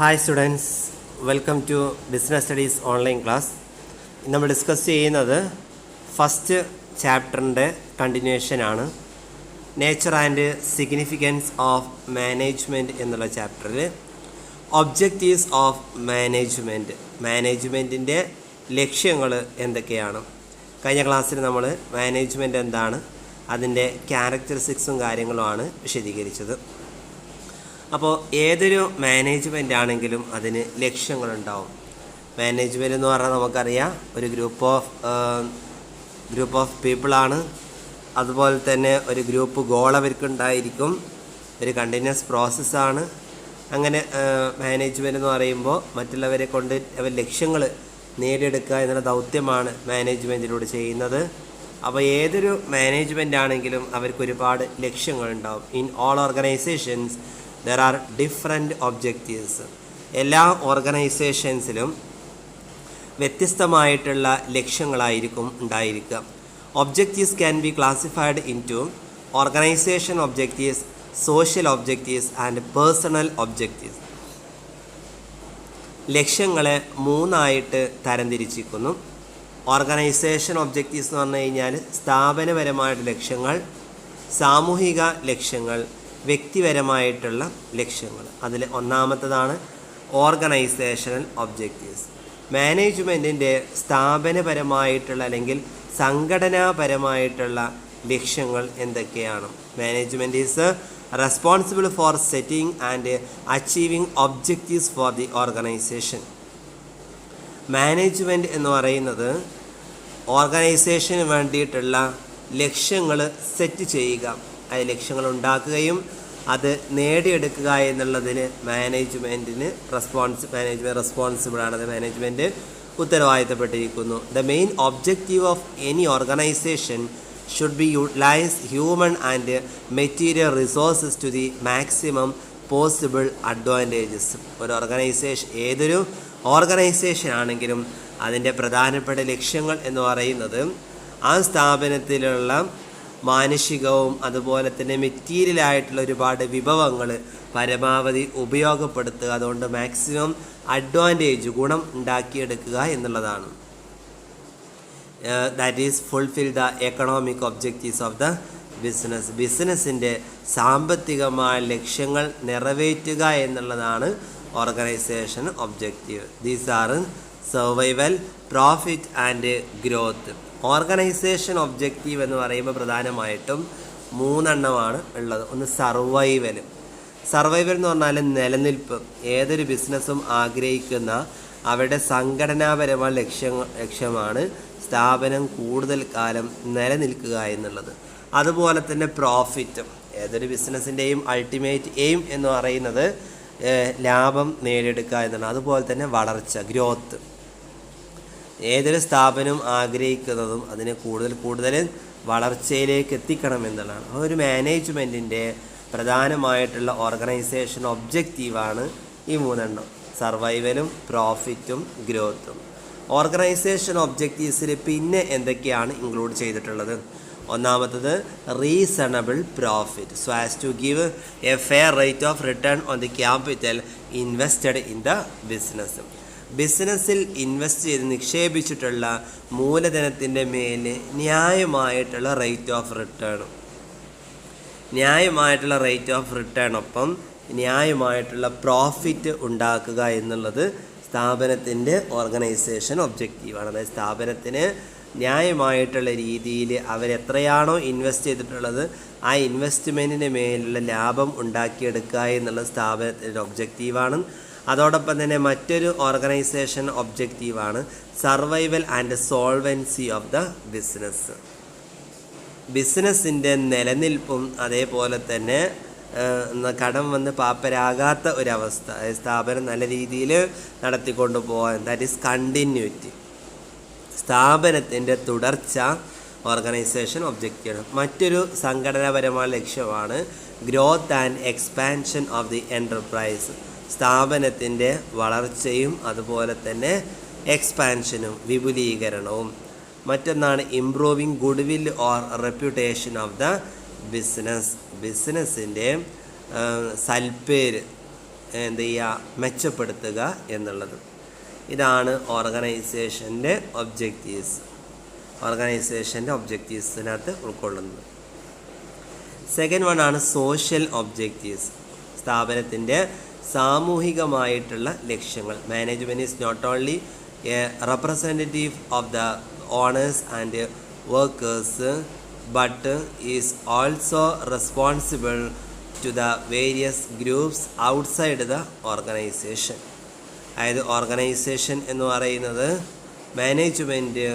Hi students, welcome to Business Studies online class. നമ്മൾ discuss ചെയ്യുന്നത് first ചാപ്റ്ററിൻ്റെ continuation ആണ്. Nature and significance of management എന്നുള്ള ചാപ്റ്ററിൽ ഒബ്ജക്റ്റീവ്സ് ഓഫ് മാനേജ്മെൻറ്റിൻ്റെ ലക്ഷ്യങ്ങൾ എന്തൊക്കെയാണ്. കഴിഞ്ഞ ക്ലാസ്സിൽ നമ്മൾ മാനേജ്മെൻറ്റ് എന്താണ്, അതിൻ്റെ ക്യാരക്ടറിസ്റ്റിക്സും കാര്യങ്ങളുമാണ് വിശദീകരിച്ചത്. അപ്പോൾ ഏതൊരു മാനേജ്മെൻ്റ് ആണെങ്കിലും അതിന് ലക്ഷ്യങ്ങളുണ്ടാവും. മാനേജ്മെൻറ്റ് എന്ന് പറഞ്ഞാൽ നമുക്കറിയാം, ഒരു ഗ്രൂപ്പ് ഓഫ് പീപ്പിളാണ്. അതുപോലെ തന്നെ ഒരു ഗ്രൂപ്പ് ഗോൾ അവർക്കുണ്ടായിരിക്കും. ഒരു കണ്ടിന്യൂസ് പ്രോസസ്സാണ്. അങ്ങനെ മാനേജ്മെൻറ്റ് എന്ന് പറയുമ്പോൾ മറ്റുള്ളവരെ കൊണ്ട് അവർ ലക്ഷ്യങ്ങൾ നേടിയെടുക്കുക എന്നുള്ള ദൗത്യമാണ് മാനേജ്മെൻറ്റിലൂടെ ചെയ്യുന്നത്. അപ്പോൾ ഏതൊരു മാനേജ്മെൻ്റ് ആണെങ്കിലും അവർക്ക് ഒരുപാട് ലക്ഷ്യങ്ങളുണ്ടാവും. In all organisations there are different objectives. എല്ലാ ഓർഗനൈസേഷൻസിലും വ്യത്യസ്തമായിട്ടുള്ള ലക്ഷ്യങ്ങളായിരിക്കും ഉണ്ടായിരിക്കുക. Objectives can be classified into organisation objectives, social objectives and personal objectives. ലക്ഷ്യങ്ങളെ മൂന്നായിട്ട് തരംതിരിച്ചിരിക്കുന്നു. ഓർഗനൈസേഷൻ ഒബ്ജക്റ്റീവ്സ് എന്ന് പറഞ്ഞു കഴിഞ്ഞാൽ സ്ഥാപനപരമായിട്ട് ലക്ഷ്യങ്ങൾ, സാമൂഹിക ലക്ഷ്യങ്ങൾ, വ്യക്തിപരമായിട്ടുള്ള ലക്ഷ്യങ്ങൾ. അതിൽ ഒന്നാമത്തതാണ് ഓർഗനൈസേഷണൽ ഒബ്ജക്റ്റീവ്സ്. മാനേജ്മെൻറ്റിൻ്റെ സ്ഥാപനപരമായിട്ടുള്ള അല്ലെങ്കിൽ സംഘടനാപരമായിട്ടുള്ള ലക്ഷ്യങ്ങൾ എന്തൊക്കെയാണ്? Management is responsible for setting and achieving objectives for the organisation. Management എന്ന് പറയുന്നത് ഓർഗനൈസേഷന് വേണ്ടിയിട്ടുള്ള ലക്ഷ്യങ്ങൾ സെറ്റ് ചെയ്യുക, അത് ലക്ഷ്യങ്ങൾ ഉണ്ടാക്കുകയും അത് നേടിയെടുക്കുക എന്നുള്ളതിന് മാനേജ്മെൻറ്റ് റെസ്പോൺസിബിളാണ്. അത് മാനേജ്മെൻറ്റ് ഉത്തരവാദിത്തപ്പെട്ടിരിക്കുന്നു. The main objective of any organisation should be utilise human and material resources to the maximum possible advantages. ഏതൊരു ഓർഗനൈസേഷൻ ആണെങ്കിലും അതിൻ്റെ പ്രധാനപ്പെട്ട ലക്ഷ്യങ്ങൾ എന്ന് പറയുന്നത് ആ സ്ഥാപനത്തിലുള്ള മാനുഷികവും അതുപോലെ തന്നെ മെറ്റീരിയലായിട്ടുള്ള ഒരുപാട് വിഭവങ്ങൾ പരമാവധി ഉപയോഗപ്പെടുത്തുക, അതുകൊണ്ട് മാക്സിമം അഡ്വാൻറ്റേജ് ഗുണം ഉണ്ടാക്കിയെടുക്കുക എന്നുള്ളതാണ്. That is fulfil the economic objectives of the business. ബിസിനസ്സിൻ്റെ സാമ്പത്തികമായ ലക്ഷ്യങ്ങൾ നിറവേറ്റുക എന്നുള്ളതാണ് organisation objective. These are survival, profit and growth. Organisation objective എന്ന് പറയുമ്പോൾ പ്രധാനമായിട്ടും മൂന്നെണ്ണമാണ് ഉള്ളത്. ഒന്ന് സർവൈവൽ എന്ന് പറഞ്ഞാൽ നിലനിൽപ്പ്. ഏതൊരു ബിസിനസ്സും ആഗ്രഹിക്കുന്ന അവരുടെ സംഘടനാപരമായ ലക്ഷ്യമാണ് സ്ഥാപനം കൂടുതൽ കാലം നിലനിൽക്കുക എന്നുള്ളത്. അതുപോലെ തന്നെ പ്രോഫിറ്റും. ഏതൊരു ബിസിനസ്സിൻ്റെയും അൾട്ടിമേറ്റ് എയിം എന്ന് പറയുന്നത് ലാഭം നേടിയെടുക്കുക എന്നുള്ളത്. അതുപോലെ തന്നെ വളർച്ച, ഗ്രോത്ത്. ഏതൊരു സ്ഥാപനവും ആഗ്രഹിക്കുന്നതും അതിനെ കൂടുതൽ വളർച്ചയിലേക്ക് എത്തിക്കണം എന്നുള്ളതാണ്. ഒരു മാനേജ്മെൻറ്റിൻ്റെ പ്രധാനമായിട്ടുള്ള ഓർഗനൈസേഷൻ ഒബ്ജക്റ്റീവാണ് ഈ മൂന്നെണ്ണം: സർവൈവലും, പ്രോഫിറ്റും, ഗ്രോത്തും. ഓർഗനൈസേഷൻ ഒബ്ജക്റ്റീവ്സിൽ പിന്നെ എന്തൊക്കെയാണ് ഇൻക്ലൂഡ് ചെയ്തിട്ടുള്ളത്? ഒന്നാമത്തത് reasonable profit, so as to give a fair rate of return on the capital invested in the business. ബിസിനസ്സിൽ ഇൻവെസ്റ്റ് ചെയ്ത് നിക്ഷേപിച്ചിട്ടുള്ള മൂലധനത്തിൻ്റെ മേൽ ന്യായമായിട്ടുള്ള റേറ്റ് ഓഫ് റിട്ടേണൊപ്പം ന്യായമായിട്ടുള്ള പ്രോഫിറ്റ് ഉണ്ടാക്കുക എന്നുള്ളത് സ്ഥാപനത്തിൻ്റെ ഓർഗനൈസേഷൻ ഒബ്ജക്റ്റീവാണ്. അതായത് സ്ഥാപനത്തിന് ന്യായമായിട്ടുള്ള രീതിയിൽ അവരെത്രയാണോ ഇൻവെസ്റ്റ് ചെയ്തിട്ടുള്ളത് ആ ഇൻവെസ്റ്റ്മെൻറ്റിന് മേലുള്ള ലാഭം ഉണ്ടാക്കിയെടുക്കുക എന്നുള്ള സ്ഥാപനത്തിൻ്റെ ഒബ്ജക്റ്റീവാണ്. അതോടൊപ്പം തന്നെ മറ്റൊരു ഓർഗനൈസേഷൻ ഒബ്ജക്റ്റീവാണ് survival and solvency of the business. ബിസിനസ്സിൻ്റെ നിലനിൽപ്പും അതേപോലെ തന്നെ കടം വന്ന് പാപ്പരാകാത്ത ഒരവസ്ഥ, സ്ഥാപനം നല്ല രീതിയിൽ നടത്തിക്കൊണ്ടു പോകാൻ, ദാറ്റ് ഈസ് കണ്ടിന്യൂറ്റി. സ്ഥാപനത്തിൻ്റെ തുടർച്ച ഓർഗനൈസേഷൻ ഒബ്ജക്റ്റീവാണ്. മറ്റൊരു സംഘടനാപരമായ ലക്ഷ്യമാണ് growth and expansion of the enterprise. സ്ഥാപനത്തിൻ്റെ വളർച്ചയും അതുപോലെ തന്നെ എക്സ്പാൻഷനും, വിപുലീകരണവും. മറ്റൊന്നാണ് improving good will or reputation of the ബിസിനസ്സിൻ്റെ സൽപ്പേര് എന്ത് ചെയ്യുക, മെച്ചപ്പെടുത്തുക എന്നുള്ളത്. ഇതാണ് ഓർഗനൈസേഷൻ്റെ ഒബ്ജക്റ്റീവ്സിനകത്ത് ഉൾക്കൊള്ളുന്നത്. സെക്കൻഡ് വൺ ആണ് സോഷ്യൽ ഒബ്ജക്റ്റീവ്സ്. സ്ഥാപനത്തിൻ്റെ സാമൂഹികമായിട്ടുള്ള ലക്ഷ്യങ്ങൾ. Management is not only a representative of the owners and workers but is also responsible to the various groups outside the organisation. അതായത് ഓർഗനൈസേഷൻ എന്ന് പറയുന്നത് മാനേജ്മെൻറ്റ്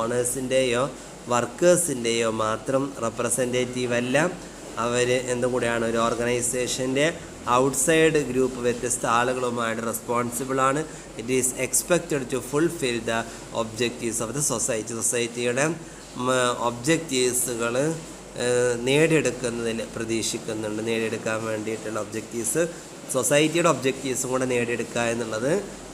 ഓണേഴ്സിൻ്റെയോ വർക്കേഴ്സിൻ്റെയോ മാത്രം റെപ്രസെൻറ്റേറ്റീവ് അല്ല. അവർ എന്തും കൂടെയാണ്, ഒരു ഓർഗനൈസേഷൻ്റെ ഔട്ട്സൈഡ് ഗ്രൂപ്പ് വ്യത്യസ്ത ആളുകളുമായിട്ട് റെസ്പോൺസിബിളാണ്. It is expected to fulfil the objectives of the society. സൊസൈറ്റിയുടെ ഒബ്ജക്റ്റീവ്സുകൾ നേടിയെടുക്കാൻ വേണ്ടിയിട്ടുള്ള ഒബ്ജക്റ്റീവ്സ്, സൊസൈറ്റിയുടെ ഒബ്ജക്റ്റീവ്സും കൂടെ നേടിയെടുക്കുക എന്നുള്ളത്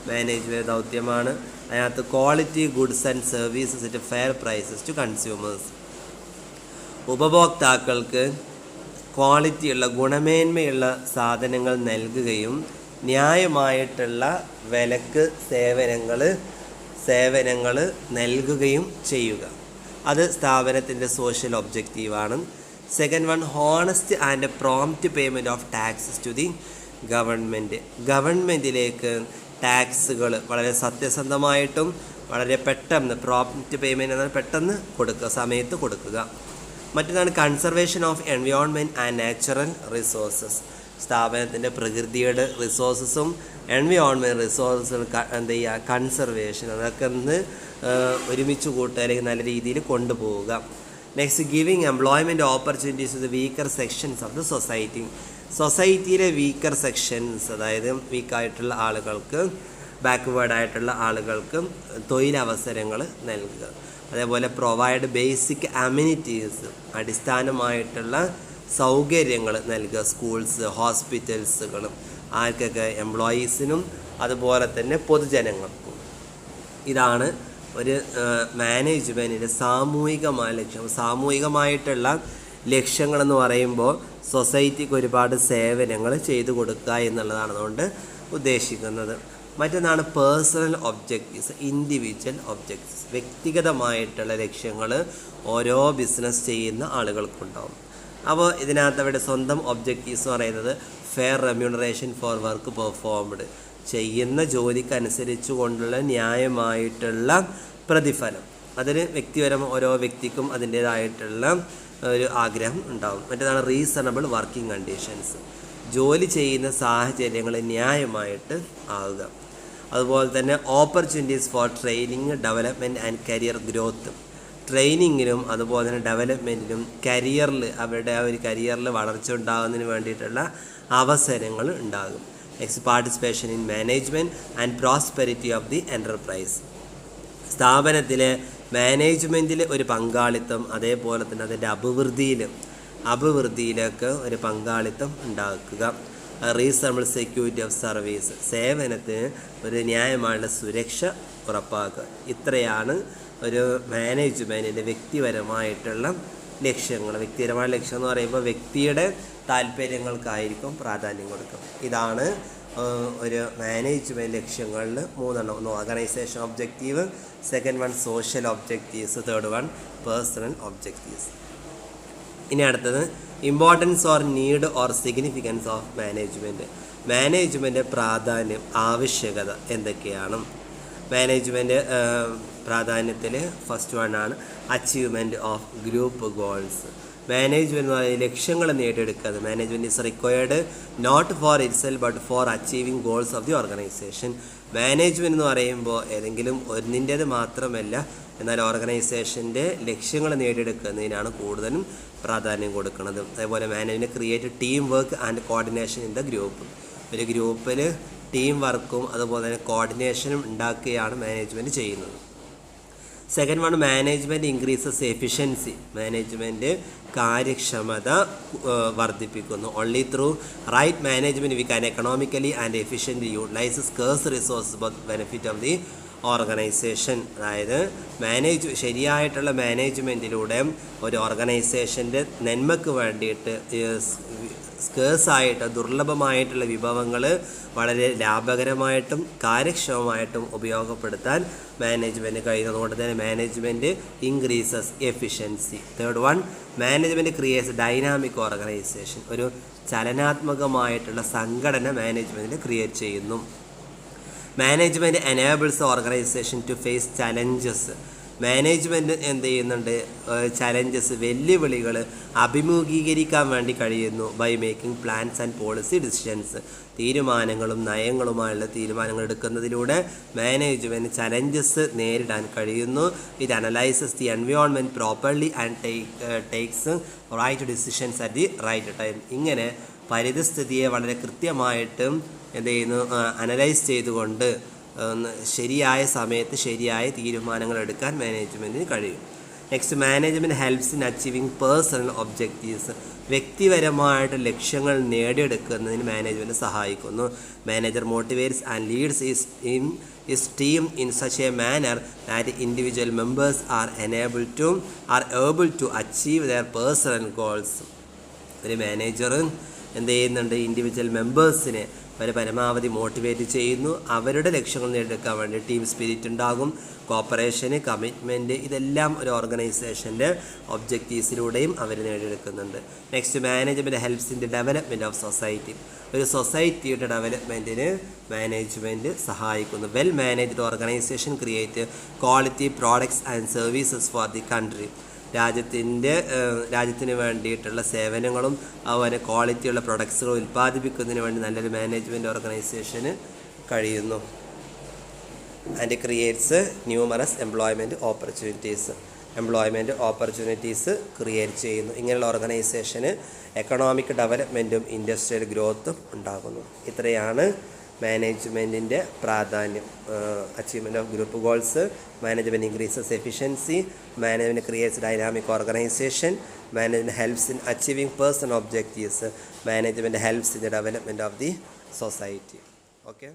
മാനേജ്മെൻറ്റ് ദൗത്യമാണ്. അതിനകത്ത് quality goods and services at fair prices to consumers. ഉപഭോക്താക്കൾക്ക് ക്വാളിറ്റിയുള്ള ഗുണമേന്മയുള്ള സാധനങ്ങൾ നൽകുകയും ന്യായമായിട്ടുള്ള വിലക്ക് സേവനങ്ങൾ നൽകുകയും ചെയ്യുക. അത് സ്ഥാപനത്തിൻ്റെ സോഷ്യൽ ഒബ്ജക്റ്റീവാണ്. Second one, honest and prompt payment of taxes to the ഗവൺമെൻറ്റിലേക്ക് ടാക്സുകൾ വളരെ സത്യസന്ധമായിട്ടും വളരെ പെട്ടെന്ന്, പ്രോംപ്റ്റ് പേയ്മെൻറ്റ് എന്നാൽ പെട്ടെന്ന് കൊടുക്കുക, സമയത്ത് കൊടുക്കുക. മറ്റൊന്നാണ് conservation of environment and natural resources. സ്ഥാപനത്തിൻ്റെ പ്രകൃതിയുടെ റിസോഴ്സസും എൻവയോൺമെൻറ്റ് റിസോഴ്സുകൾ എന്ത് ചെയ്യുക, കൺസർവേഷൻ, അതൊക്കെ ഒന്ന് ഒരുമിച്ച് കൂട്ടുക അല്ലെങ്കിൽ നല്ല രീതിയിൽ കൊണ്ടുപോവുക. Next, giving employment opportunities to the weaker sections of the society. സൊസൈറ്റിയിലെ വീക്കർ സെക്ഷൻസ്, അതായത് വീക്കായിട്ടുള്ള ആളുകൾക്ക്, ബാക്ക്വേർഡായിട്ടുള്ള ആളുകൾക്ക് തൊഴിലവസരങ്ങൾ നൽകുക. അതേപോലെ പ്രൊവൈഡ് ബേസിക് അമ്യൂണിറ്റീസ്, അടിസ്ഥാനമായിട്ടുള്ള സൗകര്യങ്ങൾ നൽകുക. സ്കൂൾസ്, ഹോസ്പിറ്റൽസുകളും ആർക്കൊക്കെ, എംപ്ലോയീസിനും അതുപോലെ തന്നെ പൊതുജനങ്ങൾക്കും. ഇതാണ് ഒരു മാനേജ്മെൻറ്റിൻ്റെ സാമൂഹികമായ ലക്ഷ്യം. സാമൂഹികമായിട്ടുള്ള ലക്ഷ്യങ്ങളെന്ന് പറയുമ്പോൾ സൊസൈറ്റിക്ക് ഒരുപാട് സേവനങ്ങൾ ചെയ്തു കൊടുക്കുക എന്നുള്ളതാണ് അതുകൊണ്ട് ഉദ്ദേശിക്കുന്നത്. മറ്റൊന്നാണ് പേഴ്സണൽ ഒബ്ജക്റ്റീവ്സ്, ഇൻഡിവിജ്വൽ ഒബ്ജക്റ്റീവ്സ്. വ്യക്തിഗതമായിട്ടുള്ള ലക്ഷ്യങ്ങൾ ഓരോ ബിസിനസ് ചെയ്യുന്ന ആളുകൾക്കുണ്ടാവും. അപ്പോൾ ഇതിനകത്ത് അവരുടെ സ്വന്തം ഒബ്ജക്റ്റീവ്സ് എന്ന് പറയുന്നത് fair remuneration four work performed, ചെയ്യുന്ന ജോലിക്കനുസരിച്ച് കൊണ്ടുള്ള ന്യായമായിട്ടുള്ള പ്രതിഫലം. അതിന് ഓരോ വ്യക്തിക്കും അതിൻ്റേതായിട്ടുള്ള ഒരു ആഗ്രഹം ഉണ്ടാകും. മറ്റേതാണ് റീസണബിൾ വർക്കിംഗ് കണ്ടീഷൻസ്, ജോലി ചെയ്യുന്ന സാഹചര്യങ്ങൾ ന്യായമായിട്ട് ആവുക. അതുപോലെ തന്നെ opportunities for training, development and career growth. ട്രെയിനിങ്ങിനും അതുപോലെ തന്നെ ഡെവലപ്മെൻറ്റിനും അവരുടെ ആ ഒരു കരിയറിൽ വളർച്ച ഉണ്ടാകുന്നതിന് വേണ്ടിയിട്ടുള്ള അവസരങ്ങൾ ഉണ്ടാകും. Next, participation in management and prosperity of the enterprise. സ്ഥാപനത്തിലെ മാനേജ്മെൻറ്റിൽ ഒരു പങ്കാളിത്തം, അതേപോലെ തന്നെ അതിൻ്റെ അഭിവൃദ്ധിയിലേക്ക് ഒരു പങ്കാളിത്തം ഉണ്ടാക്കുക. റീസണബിൾ സെക്യൂരിറ്റി ഓഫ് സർവീസ്, സേവനത്തിന് ഒരു ന്യായമായുള്ള സുരക്ഷ ഉറപ്പാക്കുക. ഇത്രയാണ് ഒരു മാനേജ്മെൻറ്റിൻ്റെ വ്യക്തിപരമായിട്ടുള്ള ലക്ഷ്യങ്ങൾ. വ്യക്തിപരമായ ലക്ഷ്യം എന്ന് പറയുമ്പോൾ വ്യക്തിയുടെ താല്പര്യങ്ങൾക്കായിരിക്കും പ്രാധാന്യം കൊടുക്കുക. ഇതാണ് ഒരു മാനേജ്മെൻറ്റ് ലക്ഷ്യങ്ങളിൽ 3 ഒന്ന് organisation objective, second one social objectives, third one personal objectives. ഇനി അടുത്തത് importance or need or significance of management പ്രാധാന്യം, ആവശ്യകത എന്തൊക്കെയാണ്? മാനേജ്മെൻറ്റ് പ്രാധാന്യത്തിൽ ഫസ്റ്റ് വൺ ആണ് achievement of group goals. Management ലക്ഷ്യങ്ങൾ നേടിയെടുക്കുക. Management is required not for itself but for achieving goals of the organisation. Management എന്ന് പറയുമ്പോൾ ഏതെങ്കിലും ഒന്നിൻ്റേത് മാത്രമല്ല, എന്നാൽ ഓർഗനൈസേഷൻ്റെ ലക്ഷ്യങ്ങൾ നേടിയെടുക്കുന്നതിനാണ് കൂടുതലും പ്രാധാന്യം കൊടുക്കുന്നത്. അതേപോലെ management create team work and coordination in the group. ഒരു ഗ്രൂപ്പിൽ ടീം വർക്കും അതുപോലെ തന്നെ കോർഡിനേഷനും ഉണ്ടാക്കുകയാണ് മാനേജ്മെൻറ്റ് ചെയ്യുന്നത്. Second one, management increases efficiency. Management കാര്യക്ഷമത വർദ്ധിപ്പിക്കുന്നു. Only through right management we can economically and efficient utilise scarce resources for benefit of the organisation. അതായത് ശരിയായിട്ടുള്ള മാനേജ്മെൻറ്റിലൂടെ ഒരു ഓർഗനൈസേഷൻ്റെ നന്മയ്ക്ക് വേണ്ടിയിട്ട് സ്കേഴ്സായിട്ട് ദുർലഭമായിട്ടുള്ള വിഭവങ്ങൾ വളരെ ലാഭകരമായിട്ടും കാര്യക്ഷമമായിട്ടും ഉപയോഗപ്പെടുത്താൻ മാനേജ്മെൻറ്റ് കഴിയുന്നതുകൊണ്ട് തന്നെ management increases efficiency. Third one, management creates dynamic organisation. ഒരു ചലനാത്മകമായിട്ടുള്ള സംഘടന മാനേജ്മെൻറ്റിൽ ക്രിയേറ്റ് ചെയ്യുന്നു. Management enables organisation to face challenges. Management എന്ത് ചെയ്യുന്നുണ്ട്? ചലഞ്ചസ്, വെല്ലുവിളികൾ അഭിമുഖീകരിക്കാൻ വേണ്ടി കഴിയുന്നു. By making plans and policy decisions. തീരുമാനങ്ങളും നയങ്ങളുമായുള്ള തീരുമാനങ്ങൾ എടുക്കുന്നതിലൂടെ മാനേജ്മെൻറ്റ് ചലഞ്ചസ് നേരിടാൻ കഴിയുന്നു. ഇത് analyses the environment properly and takes right decisions at the right time. ഇങ്ങനെ പരിതസ്ഥിതിയെ വളരെ കൃത്യമായിട്ടും എന്ത് ചെയ്യുന്നു? അനലൈസ് ചെയ്തുകൊണ്ട് ശരിയായ സമയത്ത് ശരിയായ തീരുമാനങ്ങൾ എടുക്കാൻ മാനേജ്മെൻറ്റിന് കഴിയും. Next, management helps in achieving personal objectives. വ്യക്തിപരമായിട്ട് ലക്ഷ്യങ്ങൾ നേടിയെടുക്കുന്നതിന് മാനേജ്മെൻറ്റ് സഹായിക്കുന്നു. Manager motivates and leads his team in such a manner that individual members are able to achieve their personal goals. ഒരു മാനേജർ എന്ത് ചെയ്യുന്നുണ്ട്? ഇൻഡിവിജ്വൽ മെമ്പേഴ്സിനെ അവർ പരമാവധി മോട്ടിവേറ്റ് ചെയ്യുന്നു. അവരുടെ ലക്ഷ്യങ്ങൾ നേടിയെടുക്കാൻ വേണ്ടി ടീം സ്പിരിറ്റ് ഉണ്ടാകും, കോപ്പറേഷന്, കമ്മിറ്റ്മെൻറ്റ്, ഇതെല്ലാം ഒരു ഓർഗനൈസേഷൻ്റെ ഒബ്ജക്റ്റീവ്സിലൂടെയും അവർ നേടിയെടുക്കുന്നുണ്ട്. Next, management helps in the development of society. ഒരു സൊസൈറ്റിയുടെ ഡെവലപ്മെൻറ്റിന് മാനേജ്മെൻറ്റ് സഹായിക്കുന്നു. Well managed organisation create quality products and services for the country. രാജ്യത്തിന് വേണ്ടിയിട്ടുള്ള സേവനങ്ങളും അതുപോലെ ക്വാളിറ്റിയുള്ള പ്രൊഡക്ട്സുകൾ ഉൽപ്പാദിപ്പിക്കുന്നതിന് വേണ്ടി നല്ലൊരു മാനേജ്മെൻറ്റ് ഓർഗനൈസേഷന് കഴിയുന്നു. And creates numerous employment opportunities create ചെയ്യുന്നു. ഇങ്ങനെയുള്ള ഓർഗനൈസേഷന് എക്കണോമിക് ഡെവലപ്മെൻറ്റും ഇൻഡസ്ട്രിയൽ ഗ്രോത്തും ഉണ്ടാകുന്നു. ഇത്രയാണ് മാനേജ്മെൻറ്റിൻ്റെ പ്രാധാന്യം. Achievement of group goals, management increases efficiency, management creates dynamic organisation, management helps in achieving personal objectives, management helps in the development of the society. Okay.